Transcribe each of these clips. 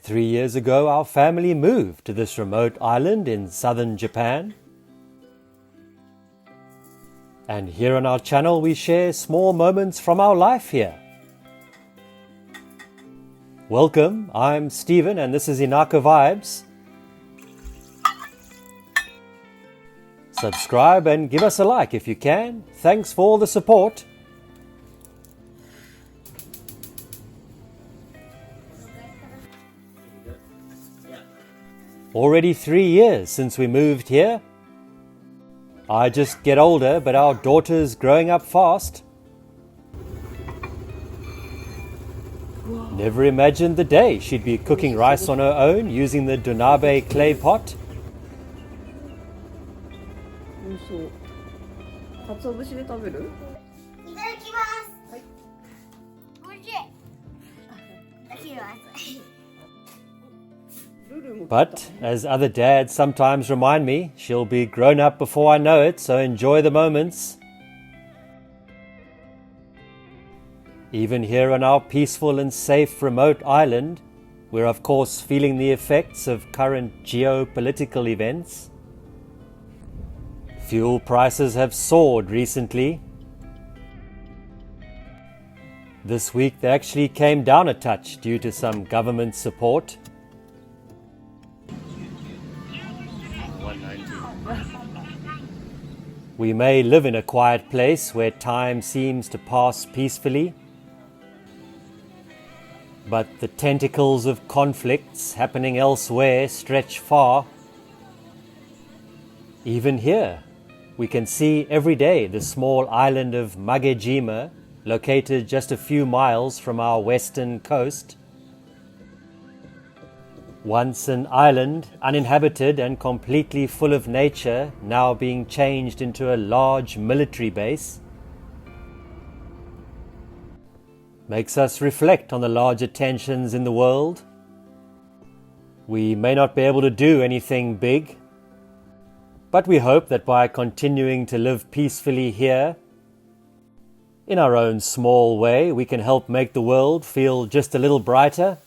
3 years ago, our family moved to this remote island in southern Japan. And here on our channel, we share small moments from our life here. Welcome, I'm Stephen and this is Inaka Vibes. Subscribe and give us a like if you can. Thanks for all the support. Already 3 years since we moved here. I just get older, but our daughter's growing up fast. Never imagined the day she'd be cooking rice on her own using the donabe clay pot. But, as other dads sometimes remind me, she'll be grown up before I know it, so enjoy the moments. Even here on our peaceful and safe remote island, we're of course feeling the effects of current geopolitical events. Fuel prices have soared recently. This week they actually came down a touch due to some government support. We may live in a quiet place where time seems to pass peacefully, but the tentacles of conflicts happening elsewhere stretch far. Even here, we can see every day the small island of Magejima, located just a few miles from our western coast. Once an island, uninhabited and completely full of nature, now being changed into a large military base. Makes us reflect on the larger tensions in the world. We may not be able to do anything big, but we hope that by continuing to live peacefully here, in our own small way, we can help make the world feel just a little brighter.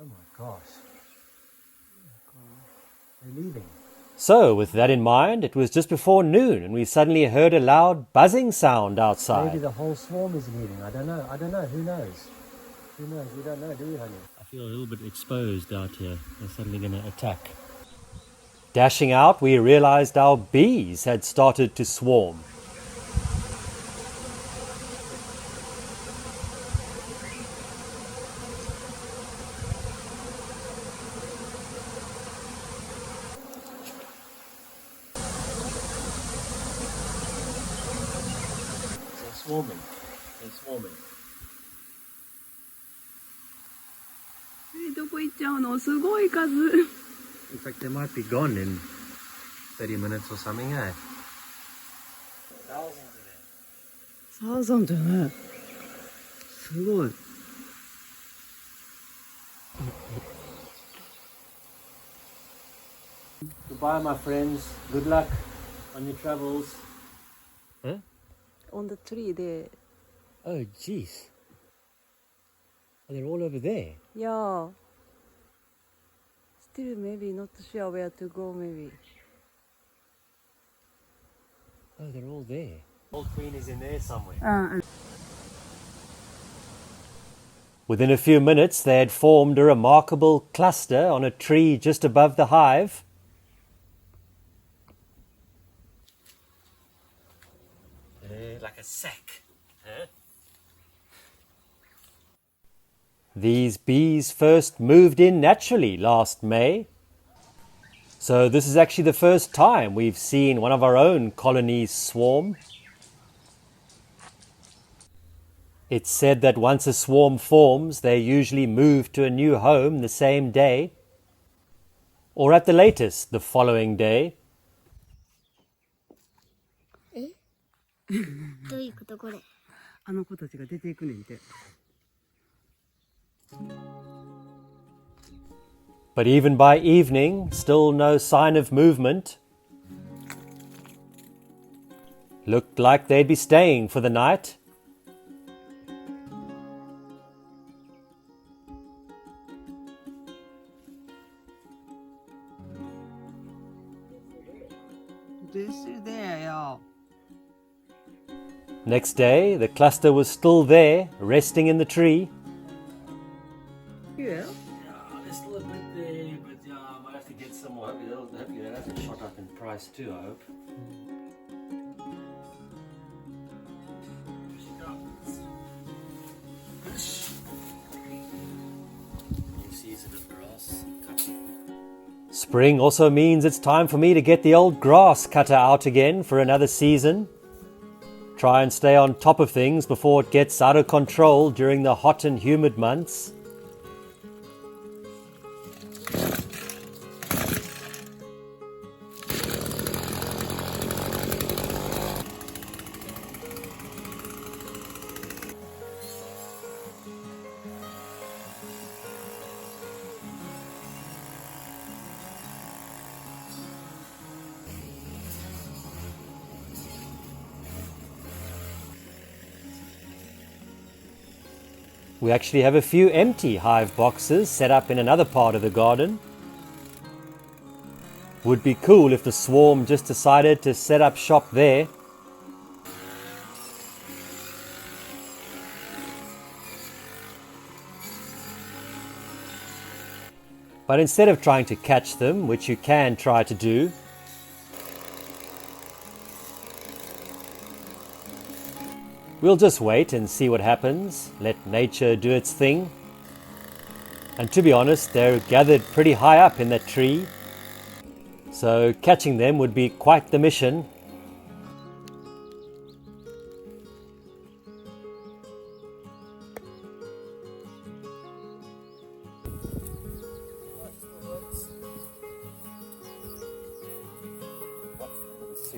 Oh my gosh. They're leaving. So, with that in mind, it was just before noon and we suddenly heard a loud buzzing sound outside. Maybe the whole swarm is leaving. I don't know. Who knows? We don't know, do we, honey? I feel a little bit exposed out here. They're suddenly going to attack. Dashing out, we realized our bees had started to swarm. They're swarming. In fact, they might be gone in 30 minutes or something, eh? Thousands of them. Goodbye, my friends. Good luck on your travels. Huh? On the tree there. Oh, jeez. Oh, they're all over there. Yeah. Still maybe not sure where to go, maybe. Oh, they're all there. Old queen is in there somewhere. Within a few minutes, they had formed a remarkable cluster on a tree just above the hive. Like a sack. Huh? These bees first moved in naturally last May. So this is actually the first time we've seen one of our own colonies swarm. It's said that once a swarm forms, they usually move to a new home the same day, or at the latest, the following day. どういうことこれ。あの子たちが出ていくねんて。But even by evening, still no sign of movement. Looked like they'd be staying for the night. This is there, yo. Next day, the cluster was still there, resting in the tree. Yeah. Yeah, they're still a bit there, but yeah, I might have to get some more. Hopefully they'll have it shot up in price too, I hope. Spring also means it's time for me to get the old grass cutter out again for another season. Try and stay on top of things before it gets out of control during the hot and humid months. We actually have a few empty hive boxes set up in another part of the garden. Would be cool if the swarm just decided to set up shop there. But instead of trying to catch them, which you can try to do, we'll just wait and see what happens, let nature do its thing. And to be honest, they're gathered pretty high up in that tree, so catching them would be quite the mission.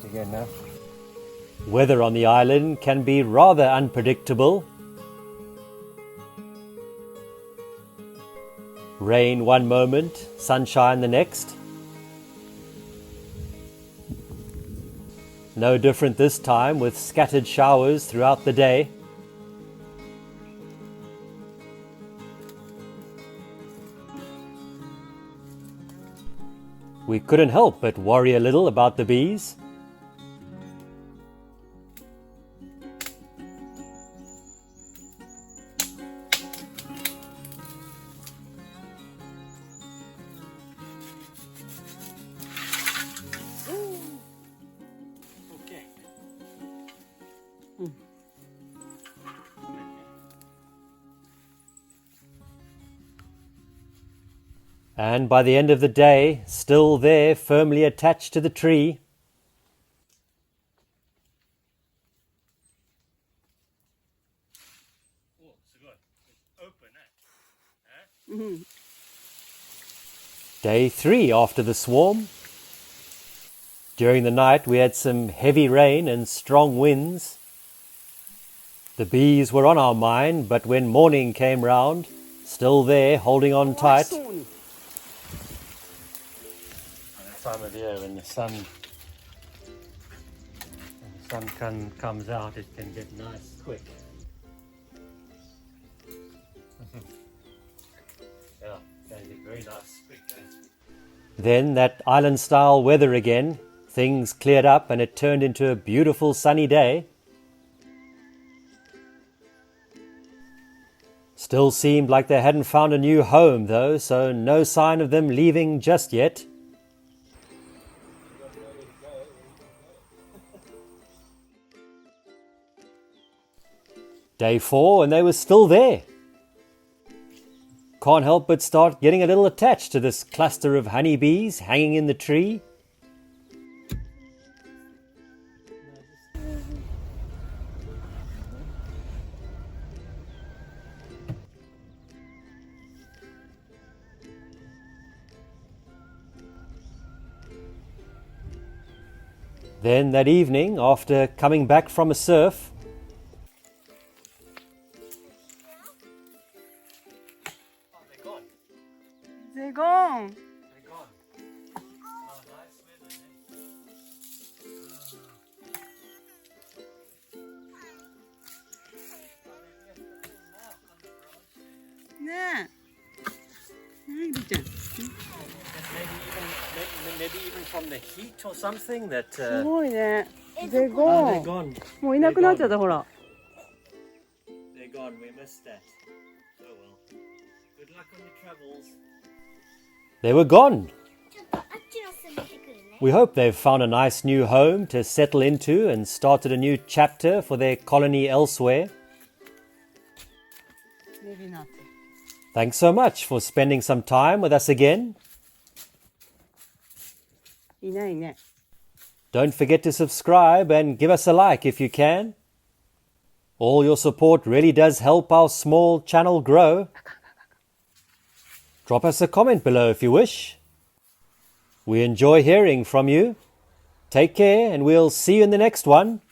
Again now. Weather on the island can be rather unpredictable. Rain one moment, sunshine the next. No different this time, with scattered showers throughout the day. We couldn't help but worry a little about the bees. And by the end of the day, still there, firmly attached to the tree. Day 3 after the swarm. During the night we had some heavy rain and strong winds. The bees were on our mind, but when morning came round, still there, holding on tight. Time of year when the sun comes out, it can get nice quick. Yeah, can get very nice quick. Then that island style weather again. Things cleared up and it turned into a beautiful sunny day. Still seemed like they hadn't found a new home though, so no sign of them leaving just yet. Day 4 and they were still there. Can't help but start getting a little attached to this cluster of honeybees hanging in the tree. Then that evening, after coming back from a surf, They're gone. Yeah. maybe even from the heat or something that すごいね。They're they're gone. gone. もういなくなっちゃったほら。They're gone. We missed that. Oh well. Good luck on your travels. They were gone. We hope they've found a nice new home to settle into and started a new chapter for their colony elsewhere. Maybe not. Thanks so much for spending some time with us again. いないね。 Don't forget to subscribe and give us a like if you can. All your support really does help our small channel grow. Drop us a comment below if you wish. We enjoy hearing from you. Take care and we'll see you in the next one.